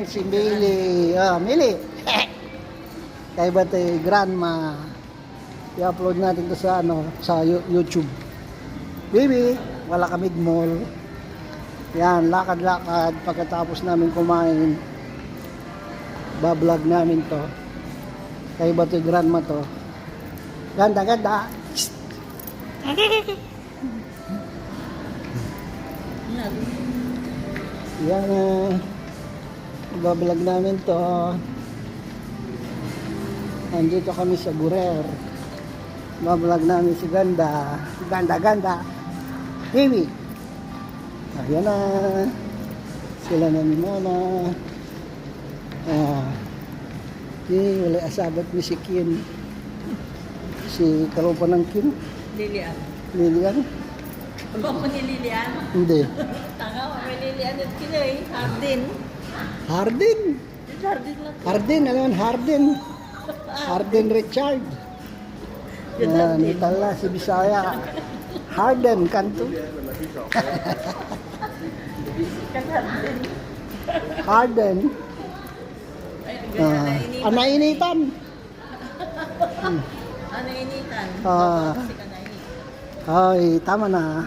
si Mili. Mili. Kay ba ito grandma. I-upload natin to sa sa YouTube. Baby, wala kami mall. Yan, lakad-lakad pagkatapos namin kumain. Bablog namin to. Kay ba ito grandma to. Ganda. Yan, bablog namin to. Nandito kami sa Gurer. Bablog namin si Ganda. Ganda. Baby. Ayan na. Sila na ni Mama. Wala asabat ni si Kim. Si karupa ng Kim. Lilian? Ba mo ni Lilian? Hindi. Tanga, may Lilian at kinoy. Hardin. Hardin? Hardin lang. Hardin, ano yun? Hardin Richard. Yan, itala si Bisaya. Harden, kanto. Harden. Anainitan. Anainitan. Ay, tama na.